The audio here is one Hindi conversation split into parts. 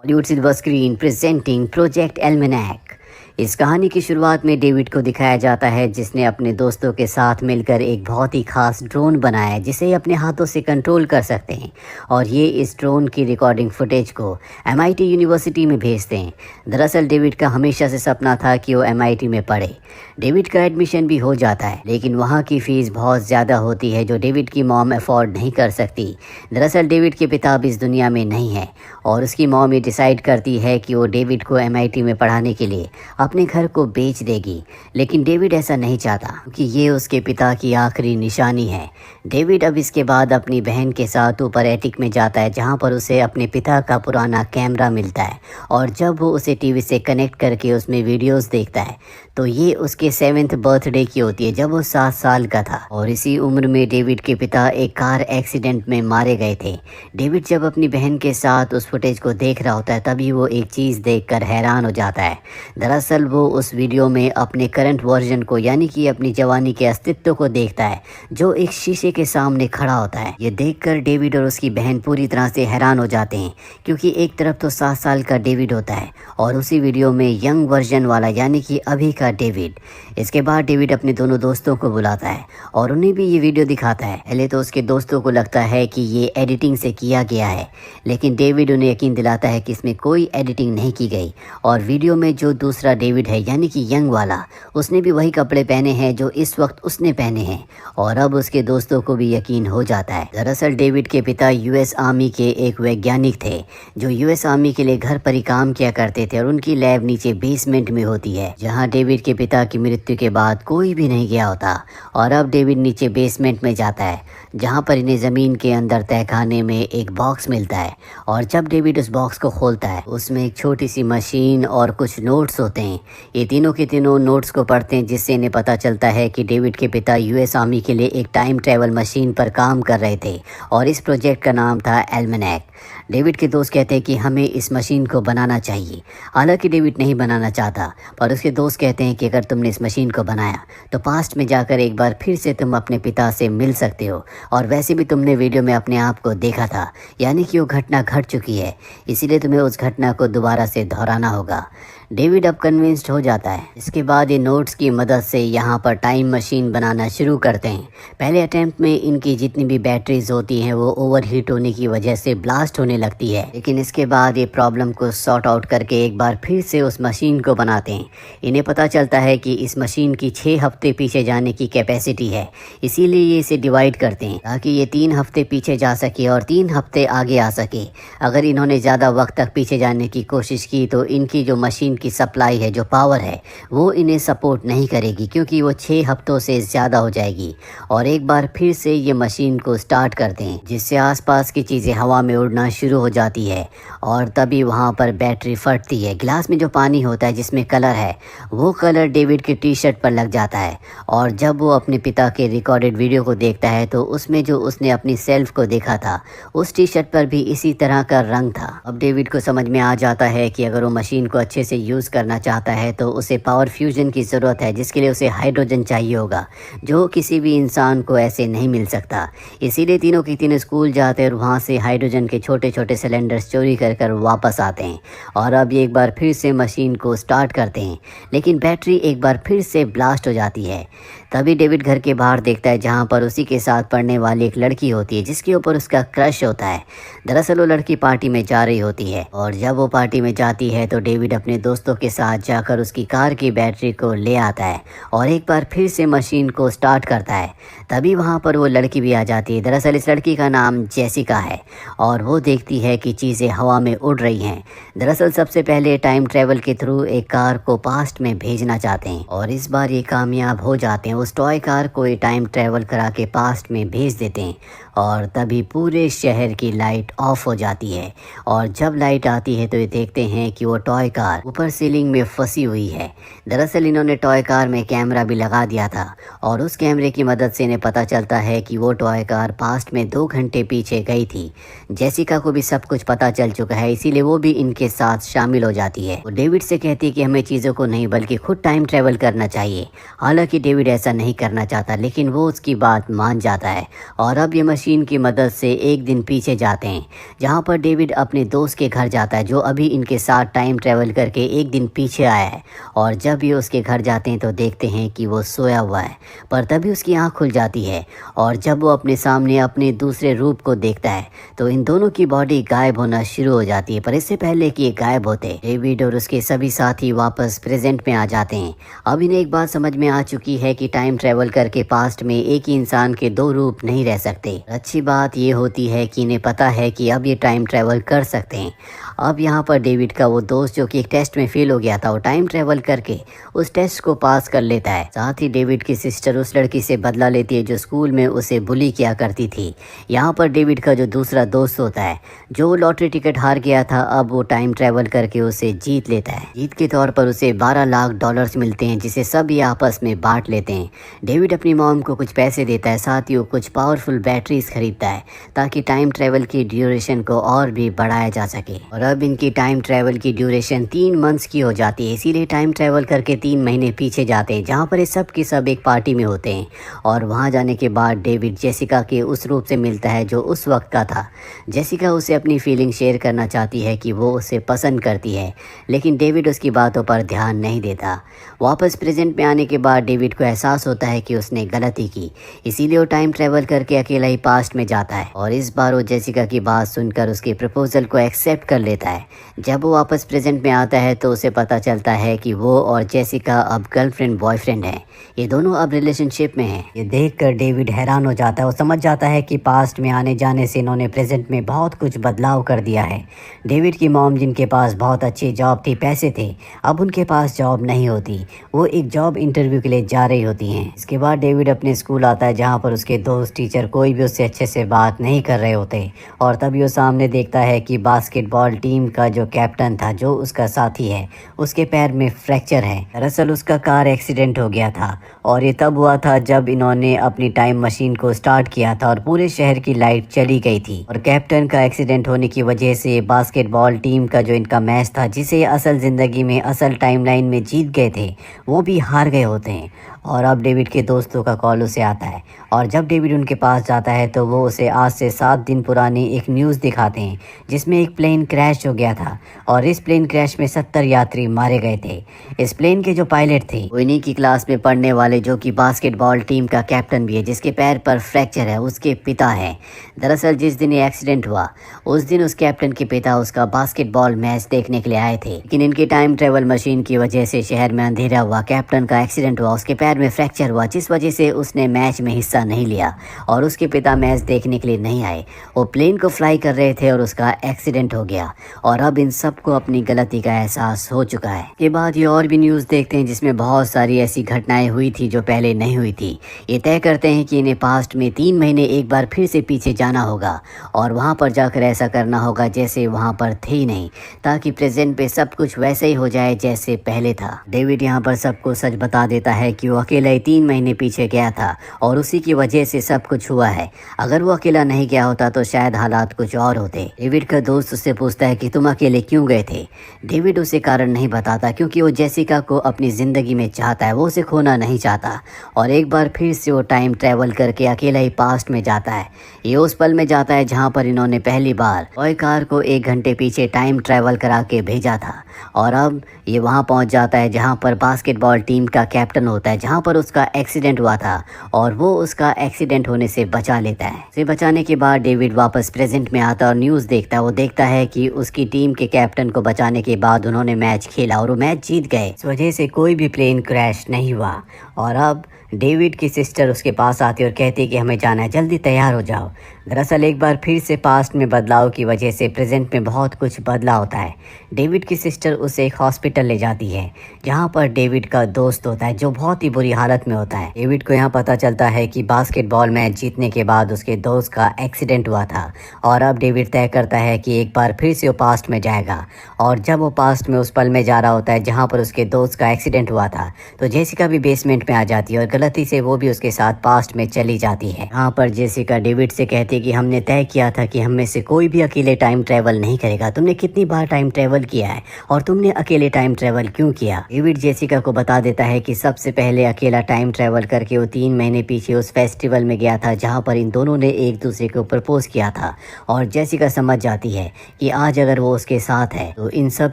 Bollywood silver screen presenting project Almanac. इस कहानी की शुरुआत में डेविड को दिखाया जाता है जिसने अपने दोस्तों के साथ मिलकर एक बहुत ही खास ड्रोन बनाया है जिसे अपने हाथों से कंट्रोल कर सकते हैं और ये इस ड्रोन की रिकॉर्डिंग फुटेज को MIT यूनिवर्सिटी में भेजते हैं। दरअसल डेविड का हमेशा से सपना था कि वो MIT में पढ़े। डेविड का एडमिशन भी हो जाता है लेकिन वहाँ की फ़ीस बहुत ज़्यादा होती है जो डेविड की मॉम अफोर्ड नहीं कर सकती। दरअसल डेविड के पिता अब इस दुनिया में नहीं है और उसकी मॉम ये डिसाइड करती है कि वो डेविड को MIT में पढ़ाने के लिए अपने घर को बेच देगी, लेकिन डेविड ऐसा नहीं चाहता क्योंकि ये उसके पिता की आखिरी निशानी है। डेविड अब इसके बाद अपनी बहन के साथ ऊपर एटिक में जाता है जहाँ पर उसे अपने पिता का पुराना कैमरा मिलता है और जब वो उसे टीवी से कनेक्ट करके उसमें वीडियोस देखता है तो ये उसके 7th बर्थडे की होती है जब वो 7 साल का था और इसी उम्र में डेविड के पिता एक कार एक्सीडेंट में मारे गए थे। डेविड जब अपनी बहन के साथ उस फुटेज को देख रहा होता है तभी वो एक चीज़ देखकर हैरान हो जाता है। दरअसल वो उस वीडियो में अपने करंट वर्जन को यानी कि अपनी जवानी के अस्तित्व को देखता है जो एक शीशे के सामने खड़ा होता है। ये देखकर डेविड और उसकी बहन पूरी तरह से हैरान हो जाते हैं क्योंकि एक तरफ तो 7 साल का डेविड होता है और उसी वीडियो में यंग वर्जन वाला यानी कि अभी का डेविड। इसके बाद डेविड अपने दोनों दोस्तों को बुलाता है और उन्हें भी ये वीडियो दिखाता है। पहले तो उसके दोस्तों को लगता है कि ये एडिटिंग से किया गया है लेकिन डेविड उन्हें यकीन दिलाता है कि इसमें कोई एडिटिंग नहीं की गई और वीडियो में जो दूसरा डेविड है यानी कि यंग वाला उसने भी वही कपड़े पहने हैं जो इस वक्त उसने पहने हैं और अब उसके दोस्तों को भी यकीन हो जाता है। दरअसल डेविड के पिता US आर्मी के एक वैज्ञानिक थे जो US आर्मी के लिए घर पर ही काम किया करते थे और उनकी लैब नीचे बेसमेंट में होती है जहां डेविड के पिता की मृत्यु के बाद कोई भी नहीं गया होता। और अब डेविड नीचे बेसमेंट में जाता है जहां पर इन्हें ज़मीन के अंदर तहखाने में एक बॉक्स मिलता है और जब डेविड उस बॉक्स को खोलता है उसमें एक छोटी सी मशीन और कुछ नोट्स होते हैं। ये तीनों के तीनों नोट्स को पढ़ते हैं जिससे इन्हें पता चलता है कि डेविड के पिता US आर्मी के लिए एक टाइम ट्रैवल मशीन पर काम कर रहे थे और इस प्रोजेक्ट का नाम था एल्मेनाक। डेविड के दोस्त कहते हैं कि हमें इस मशीन को बनाना चाहिए। हालांकि डेविड नहीं बनाना चाहता पर उसके दोस्त कहते हैं कि अगर तुमने इस मशीन को बनाया तो पास्ट में जाकर एक बार फिर से तुम अपने पिता से मिल सकते हो और वैसे भी तुमने वीडियो में अपने आप को देखा था यानी कि वो घटना घट चुकी है, इसीलिए तुम्हें उस घटना को दोबारा से दोहराना होगा। डेविड अब कन्विंस्ड हो जाता है। इसके बाद ये नोट्स की मदद से यहाँ पर टाइम मशीन बनाना शुरू करते हैं। पहले अटेम्प्ट में इनकी जितनी भी बैटरीज होती हैं वो ओवरहीट होने की वजह से ब्लास्ट होने लगती है, लेकिन इसके बाद ये प्रॉब्लम को सॉर्ट आउट करके एक बार फिर से उस मशीन को बनाते हैं। इन्हें पता चलता है कि इस मशीन की 6 हफ्ते पीछे जाने की कैपेसिटी है, इसीलिए ये इसे डिवाइड करते हैं ताकि ये 3 हफ्ते पीछे जा सके और 3 हफ्ते आगे आ सके। अगर इन्होंने ज़्यादा वक्त तक पीछे जाने की कोशिश की तो इनकी जो मशीन की सप्लाई है, जो पावर है, वो इन्हें सपोर्ट नहीं करेगी क्योंकि वो 6 हफ्तों से ज़्यादा हो जाएगी। और एक बार फिर से ये मशीन को स्टार्ट करते हैं जिससे आसपास की चीज़ें हवा में उड़ना शुरू हो जाती है और तभी वहाँ पर बैटरी फटती है। गिलास में जो पानी होता है जिसमें कलर है वो कलर डेविड के टी-शर्ट पर लग जाता है और जब वो अपने पिता के रिकॉर्डेड वीडियो को देखता है तो उसमें जो उसने अपनी सेल्फ को देखा था उस टी-शर्ट पर भी इसी तरह का रंग था। अब डेविड को समझ में आ जाता है कि अगर वो मशीन को अच्छे से यूज़ करना चाहता है तो उसे पावर फ्यूजन की ज़रूरत है जिसके लिए उसे हाइड्रोजन चाहिए होगा जो किसी भी इंसान को ऐसे नहीं मिल सकता। इसीलिए तीनों के तीनों स्कूल जाते हैं और वहाँ से हाइड्रोजन के छोटे छोटे सिलेंडर्स चोरी कर कर वापस आते हैं और अब ये एक बार फिर से मशीन को स्टार्ट करते हैं लेकिन बैटरी एक बार फिर से ब्लास्ट हो जाती है। तभी डेविड घर के बाहर देखता है जहाँ पर उसी के साथ पढ़ने वाली एक लड़की होती है जिसके ऊपर उसका क्रश होता है। दरअसल वो लड़की पार्टी में जा रही होती है और जब वो पार्टी में जाती है तो डेविड अपने दोस्तों के साथ जाकर उसकी कार की बैटरी को ले आता है और एक बार फिर से मशीन को स्टार्ट करता है। तभी वहाँ पर वो लड़की भी आ जाती है। दरअसल इस लड़की का नाम जेसिका है और वो देखती है कि चीज़ें हवा में उड़ रही हैं। दरअसल सबसे पहले टाइम ट्रैवल के थ्रू एक कार को पास्ट में भेजना चाहते हैं और इस बार ये कामयाब हो जाते हैं। उस टॉय कार को ये टाइम ट्रैवल करा के पास्ट में भेज देते हैं और तभी पूरे शहर की लाइट ऑफ हो जाती है और जब लाइट आती है तो ये देखते हैं कि वो टॉय कार ऊपर सीलिंग में फंसी हुई है। दरअसल इन्होंने टॉय कार में कैमरा भी लगा दिया था और उस कैमरे की मदद से इन्हें पता चलता है कि वो टॉय कार पास्ट में 2 घंटे पीछे गई थी। जेसिका को भी सब कुछ पता चल चुका है इसीलिए वो भी इनके साथ शामिल हो जाती है। वो डेविड से कहती है कि हमें चीज़ों को नहीं बल्कि खुद टाइम ट्रैवल करना चाहिए। हालांकि डेविड ऐसा नहीं करना चाहता, लेकिन वो उसकी बात मान जाता है। और अब ये मशीन की मदद से एक दिन पीछे जाते हैं, जहाँ पर डेविड अपने दोस्त के घर जाता है जो अभी इनके साथ टाइम ट्रेवल करके एक दिन पीछे आया है। और जब ये उसके घर जाते हैं तो देखते हैं कि वो सोया हुआ है, पर तभी उसकी आँख खुल जाती है। और जब वो अपने सामने अपने दूसरे रूप को देखता है तो इन दोनों की बॉडी गायब होना शुरू हो जाती है। पर इससे पहले कि ये गायब होते, डेविड और उसके सभी साथी वापस प्रेजेंट में आ जाते हैं। अब इन्हें एक बात समझ में आ चुकी है कि टाइम ट्रेवल करके पास्ट में एक ही इंसान के दो रूप नहीं रह सकते। अच्छी बात ये होती है कि इन्हें पता है कि अब ये टाइम ट्रेवल कर सकते हैं। अब यहाँ पर डेविड का वो दोस्त जो कि एक टेस्ट में फेल हो गया था, वो टाइम ट्रेवल करके उस टेस्ट को पास कर लेता है। साथ ही डेविड की सिस्टर उस लड़की से बदला लेती है जो स्कूल में उसे बुली किया करती थी। यहाँ पर डेविड का जो दूसरा दोस्त होता है, जो लॉटरी टिकट हार गया था, अब वो टाइम ट्रेवल करके उसे जीत लेता है। जीत के तौर पर उसे $12 लाख मिलते हैं, जिसे सब ये आपस में बांट लेते हैं। डेविड अपनी मॉम को कुछ पैसे देता है, साथ ही वो कुछ पावरफुल बैटरीज खरीदता है ताकि टाइम ट्रेवल की ड्यूरेशन को और भी बढ़ाया जा सके। और अब इनकी टाइम ट्रेवल की ड्यूरेशन 3 मंथ्स की हो जाती है, इसीलिए टाइम ट्रेवल करके 3 महीने पीछे जाते हैं, जहाँ पर ये सब के सब एक पार्टी में होते हैं। और वहाँ जाने के बाद डेविड जेसिका के उस रूप से मिलता है जो उस वक्त का था। जेसिका उसे अपनी फीलिंग शेयर करना चाहती है कि वो उसे पसंद करती है, लेकिन डेविड उसकी बातों पर ध्यान नहीं देता। वापस प्रेजेंट में आने के बाद डेविड को एहसास होता है कि उसने गलती की, इसीलिए वो टाइम ट्रेवल करके अकेला ही पास्ट में जाता है। और इस बार वो जेसिका की बात सुनकर उसके प्रपोजल को एक्सेप्ट कर लेता है। जब वो वापस प्रेजेंट में आता है तो उसे पता चलता है कि वो और जेसिका अब गर्लफ्रेंड बॉयफ्रेंड हैं। ये दोनों अब रिलेशनशिप में हैं। ये देखकर डेविड हैरान हो जाता है। वो समझ जाता है कि पास्ट में आने जाने से इन्होंने प्रेजेंट में बहुत कुछ बदलाव कर दिया है। डेविड की मॉम, जिनके पास बहुत अच्छी जॉब थी, पैसे थे, अब उनके पास जॉब नहीं होती। वो एक जॉब इंटरव्यू के लिए जा रही होती हैं। इसके बाद डेविड अपने स्कूल आता है, जहाँ पर उसके दोस्त, टीचर कोई भी उससे अच्छे से बात नहीं कर रहे होते। और तभी वो सामने देखता है कि बास्केटबॉल टीम का जो कैप्टन था, जो उसका साथी है, उसके पैर में फ्रैक्चर है। दरअसल उसका कार एक्सीडेंट हो गया था और ये तब हुआ था जब इन्होंने अपनी टाइम मशीन को स्टार्ट किया था और पूरे शहर की लाइट चली गई थी। और कैप्टन का एक्सीडेंट होने की वजह से बास्केटबॉल टीम का जो इनका मैच था, जिसे ये असल ज़िंदगी में असल टाइमलाइन में जीत गए थे, वो भी हार गए होते हैं। और अब डेविड के दोस्तों का कॉल उसे आता है और जब डेविड उनके पास जाता है तो वो उसे आज से 7 दिन पुरानी एक न्यूज़ दिखाते हैं, जिसमें एक प्लेन क्रैश हो गया था और इस प्लेन क्रैश में 70 यात्री मारे गए थे। इस प्लेन के जो पायलट थे वो इन्हीं की क्लास में पढ़ने वाले, जो कि बास्केटबॉल टीम का कैप्टन भी है, जिसके पैर पर फ्रैक्चर है, उसके पिता हैं। दरअसल जिस दिन ये एक्सीडेंट हुआ उस दिन उस कैप्टन के पिता उसका बास्केटबॉल मैच देखने के लिए आए थे, लेकिन इनकी टाइम ट्रेवल मशीन की वजह से शहर में अंधेरा हुआ, कैप्टन का एक्सीडेंट हुआ, उसके पैर में फ्रैक्चर हुआ, जिस वजह से उसने मैच में हिस्सा नहीं लिया और उसके पिता मैच देखने के लिए नहीं आए। वो प्लेन को फ्लाई कर रहे थे और उसका एक्सीडेंट हो गया। और अब इन सबको अपनी गलती का एहसास हो चुका है। के बाद ये और भी न्यूज़ देखते हैं जिसमें बहुत सारी ऐसी घटनाएं हुई थी जो पहले नहीं हुई थी। ये तय करते हैं कि इन्हें पास्ट में 3 महीने एक बार फिर से पीछे जाना होगा और वहाँ पर जाकर ऐसा करना होगा जैसे वहाँ पर थे ही नहीं, ताकि प्रेजेंट पे सब कुछ वैसे ही हो जाए जैसे पहले था। डेविड यहाँ पर सबको सच बता देता है कि वो अकेला ही 3 महीने पीछे गया था और उसी की वजह से सब कुछ हुआ है। अगर वो अकेला नहीं गया होता तो शायद हालात कुछ और होते। डेविड का दोस्त उससे पूछता है कि तुम अकेले क्यों गए थे। डेविड उसे कारण नहीं बताता, क्योंकि वो जेसिका को अपनी ज़िंदगी में चाहता है, वो उसे खोना नहीं चाहता। और एक बार फिर से वो टाइम ट्रैवल करके अकेला ही पास्ट में जाता है। ये उस पल में जाता है जहाँ पर इन्होंने पहली बार टॉय कार को 1 घंटे पीछे टाइम ट्रैवल करा के भेजा था। और अब ये वहाँ पहुँच जाता है जहाँ पर बास्केटबॉल टीम का कैप्टन होता है, जहाँ पर उसका एक्सीडेंट हुआ था और वो उसका एक्सीडेंट होने से बचा लेता है। उसे बचाने के बाद डेविड वापस प्रेजेंट में आता है और न्यूज़ देखता है। वो देखता है कि उसकी टीम के कैप्टन को बचाने के बाद उन्होंने मैच खेला और वो मैच जीत गए। इस वजह से कोई भी प्लेन क्रैश नहीं हुआ। और अब डेविड की सिस्टर उसके पास आती है और कहती है कि हमें जाना है, जल्दी तैयार हो जाओ। दरअसल एक बार फिर से पास्ट में बदलाव की वजह से प्रेजेंट में बहुत कुछ बदला होता है। डेविड की सिस्टर उसे एक हॉस्पिटल ले जाती है, जहाँ पर डेविड का दोस्त होता है जो बहुत ही बुरी हालत में होता है। डेविड को यहाँ पता चलता है कि बास्केटबॉल मैच जीतने के बाद उसके दोस्त का एक्सीडेंट हुआ था और अब डेविड तय करता है कि एक बार फिर से वो पास्ट में जाएगा। और जब वो पास्ट में उस पल में जा रहा होता है जहाँ पर उसके दोस्त का एक्सीडेंट हुआ था, तो जेसिका भी बेसमेंट प्रेजेंट में आ जाती है और गलती से वो भी उसके साथ पास्ट में चली जाती है। यहाँ पर जेसिका डेविड से कहती है कि हमने तय किया था कि हम में से कोई भी अकेले टाइम ट्रेवल नहीं करेगा। तुमने कितनी बार टाइम ट्रेवल किया है और तुमने अकेले टाइम ट्रेवल क्यों किया? डेविड जेसिका को बता देता है कि सबसे पहले अकेला टाइम ट्रेवल करके वो 3 महीने पीछे उस फेस्टिवल में गया था जहाँ पर इन दोनों ने एक दूसरे को प्रपोज किया था। और जेसिका समझ जाती है कि आज अगर वो उसके साथ है तो इन सब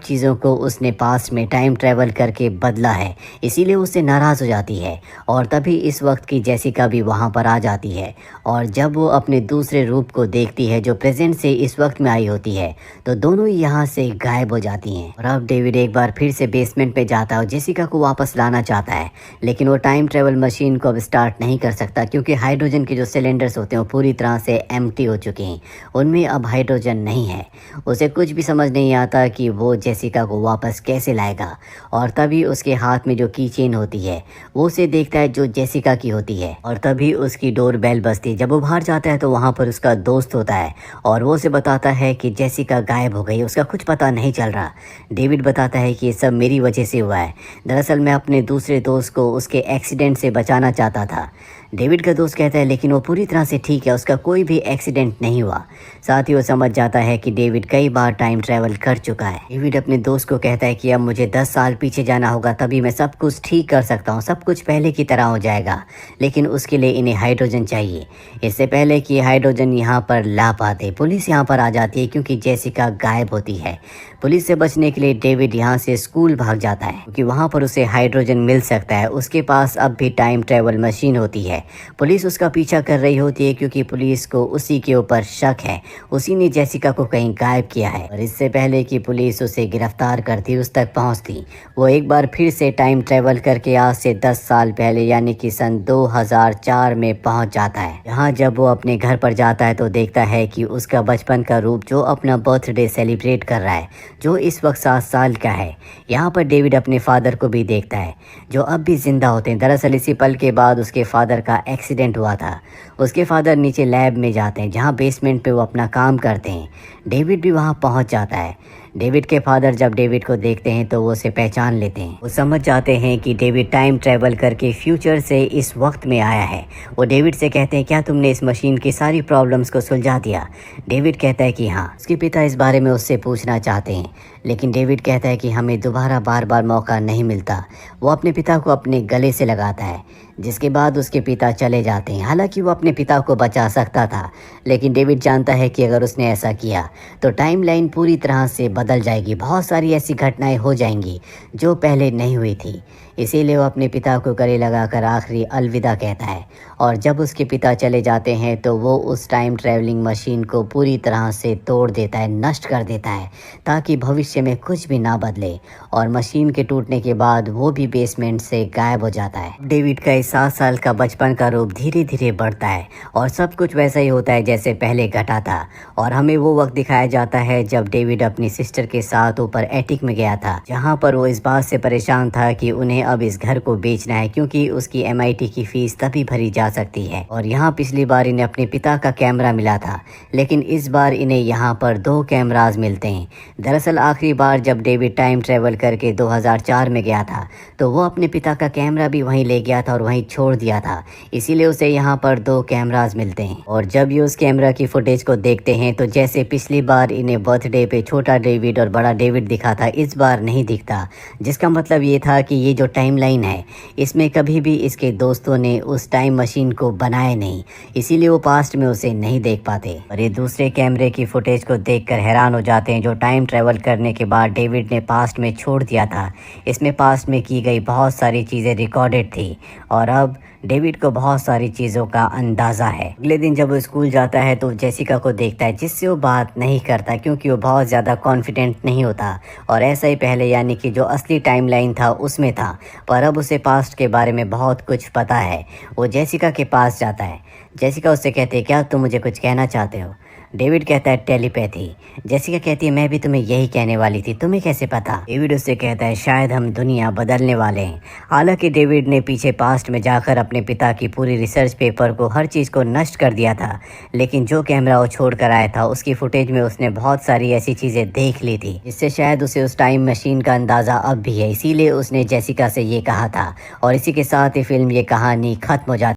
चीज़ों को उसने पास्ट में टाइम ट्रेवल करके बदला है, इसीलिए उससे नाराज़ हो जाती है। और तभी इस वक्त की जेसिका भी वहाँ पर आ जाती है और जब वो अपने दूसरे रूप को देखती है जो प्रेजेंट से इस वक्त में आई होती है तो दोनों ही यहाँ से गायब हो जाती हैं। और अब डेविड एक बार फिर से बेसमेंट पे जाता है और जेसिका को वापस लाना चाहता है, लेकिन वो टाइम ट्रेवल मशीन को अब स्टार्ट नहीं कर सकता क्योंकि हाइड्रोजन के जो सिलेंडर्स होते हैं वो पूरी तरह से एम्प्टी हो चुके हैं, उनमें अब हाइड्रोजन नहीं है। उसे कुछ भी समझ नहीं आता कि वो जेसिका को वापस कैसे लाएगा। और तभी उसके हाथ में जो की चेन होती है वो उसे देखता है जो जेसिका की होती है और तभी उसकी डोर बेल बजती है। जब वो बाहर जाता है तो वहाँ पर उसका दोस्त होता है और वो उसे बताता है कि जेसिका गायब हो गई, उसका कुछ पता नहीं चल रहा। डेविड बताता है कि ये सब मेरी वजह से हुआ है, दरअसल मैं अपने दूसरे दोस्त को उसके एक्सीडेंट से बचाना चाहता था। डेविड का दोस्त कहता है लेकिन वो पूरी तरह से ठीक है, उसका कोई भी एक्सीडेंट नहीं हुआ। साथ ही वो समझ जाता है कि डेविड कई बार टाइम ट्रैवल कर चुका है। डेविड अपने दोस्त को कहता है कि अब मुझे 10 साल पीछे जाना होगा, तभी मैं सब कुछ ठीक कर सकता हूँ, सब कुछ पहले की तरह हो जाएगा। लेकिन उसके लिए इन्हें हाइड्रोजन चाहिए। इससे पहले कि हाइड्रोजन यहाँ पर ला पाते पुलिस यहाँ पर आ जाती है क्योंकि जेसिका गायब होती है। पुलिस से बचने के लिए डेविड यहाँ से स्कूल भाग जाता है क्योंकि वहाँ पर उसे हाइड्रोजन मिल सकता है। उसके पास अब भी टाइम ट्रैवल मशीन होती है। पुलिस उसका पीछा कर रही होती है क्योंकि पुलिस को उसी के ऊपर शक है, उसी ने जेसिका को कहीं गायब किया है। और इससे पहले कि पुलिस उसे गिरफ्तार करती उस तक पहुंचती, वो एक बार फिर से टाइम ट्रैवल करके आज से 10 साल पहले यानी कि सन 2004 में पहुंच जाता है। यहाँ जब वो अपने घर पर जाता है तो देखता है कि उसका बचपन का रूप जो अपना बर्थडे सेलिब्रेट कर रहा है, जो इस वक्त 7 साल का है। यहाँ पर डेविड अपने फादर को भी देखता है जो अब भी जिंदा होते हैं। दरअसल इसी पल के बाद उसके फादर का एक्सीडेंट हुआ था। उसके फादर नीचे लैब में जाते हैं जहाँ बेसमेंट पे वो अपना काम करते हैं। डेविड भी वहाँ पहुँच जाता है। डेविड के फादर जब डेविड को देखते हैं तो वो उसे पहचान लेते हैं। वो समझ जाते हैं कि डेविड टाइम ट्रैवल करके फ्यूचर से इस वक्त में आया है। वो डेविड से कहते हैं क्या तुमने इस मशीन की सारी प्रॉब्लम्स को सुलझा दिया? डेविड कहता है कि हाँ। उसके पिता इस बारे में उससे पूछना चाहते हैं लेकिन डेविड कहता है कि हमें दोबारा बार बार मौका नहीं मिलता। वो अपने पिता को अपने गले से लगाता है जिसके बाद उसके पिता चले जाते हैं। हालांकि वो अपने पिता को बचा सकता था लेकिन डेविड जानता है कि अगर उसने ऐसा किया तो टाइमलाइन पूरी तरह से बदल जाएगी, बहुत सारी ऐसी घटनाएं हो जाएंगी जो पहले नहीं हुई थी। इसीलिए वो अपने पिता को गले लगाकर आखिरी अलविदा कहता है। और जब उसके पिता चले जाते हैं तो वो उस टाइम ट्रैवलिंग मशीन को पूरी तरह से तोड़ देता है, नष्ट कर देता है ताकि भविष्य में कुछ भी ना बदले। और मशीन के टूटने के बाद वो भी बेसमेंट से गायब हो जाता है। डेविड का इस 7 साल का बचपन का रूप धीरे धीरे बढ़ता है और सब कुछ वैसा ही होता है जैसे पहले घटा था। और हमें वो वक्त दिखाया जाता है जब डेविड अपनी सिस्टर के साथ ऊपर एटिक में गया था जहाँ पर वो इस बात से परेशान था कि उन्हें अब इस घर को बेचना है क्योंकि उसकी MIT की फीस तभी भरी जा सकती है। और यहाँ पिछली बार इन्हें अपने पिता का कैमरा मिला था लेकिन इस बार इन्हें यहाँ पर 2 कैमराज मिलते हैं। दरअसल आखिरी बार जब डेविड टाइम ट्रैवल करके 2004 में गया था तो वो अपने पिता का कैमरा भी वहीं ले गया था और वहीं छोड़ दिया था, इसीलिए उसे यहाँ पर 2 कैमराज मिलते हैं। और जब ये उस कैमरा की फुटेज को देखते हैं तो जैसे पिछली बार इन्हें बर्थडे पे छोटा डेविड और बड़ा डेविड दिखा था, इस बार नहीं दिखता। जिसका मतलब ये था कि ये जो टाइमलाइन है इसमें कभी भी इसके दोस्तों ने उस टाइम मशीन को बनाया नहीं, इसीलिए वो पास्ट में उसे नहीं देख पाते। और ये दूसरे कैमरे की फुटेज को देखकर हैरान हो जाते हैं जो टाइम ट्रैवल करने के बाद डेविड ने पास्ट में छोड़ दिया था। इसमें पास्ट में की गई बहुत सारी चीज़ें रिकॉर्डेड थी और अब डेविड को बहुत सारी चीज़ों का अंदाज़ा है। अगले दिन जब वो स्कूल जाता है तो जेसिका को देखता है जिससे वो बात नहीं करता क्योंकि वो बहुत ज़्यादा कॉन्फिडेंट नहीं होता और ऐसा ही पहले यानी कि जो असली टाइमलाइन था उसमें था। पर अब उसे पास्ट के बारे में बहुत कुछ पता है। वो जेसिका के पास जाता है। जेसिका उससे कहती है, क्या तुम मुझे कुछ कहना चाहते हो? डेविड कहता है, टेलीपैथी। जेसिका कहती है, मैं भी तुम्हें यही कहने वाली थी, तुम्हें कैसे पता? डेविड उससे कहता है, शायद हम दुनिया बदलने वाले हैं। हालांकि डेविड ने पीछे पास्ट में जाकर अपने पिता की पूरी रिसर्च पेपर को, हर चीज़ को नष्ट कर दिया था, लेकिन जो कैमरा वो छोड़ कर आया था उसकी फुटेज में उसने बहुत सारी ऐसी चीज़ें देख ली थी जिससे शायद उसे उस टाइम मशीन का अंदाज़ा अब भी है, इसीलिए उसने जेसिका से ये कहा था। और इसी के साथ ही फिल्म ये कहानी खत्म हो जाती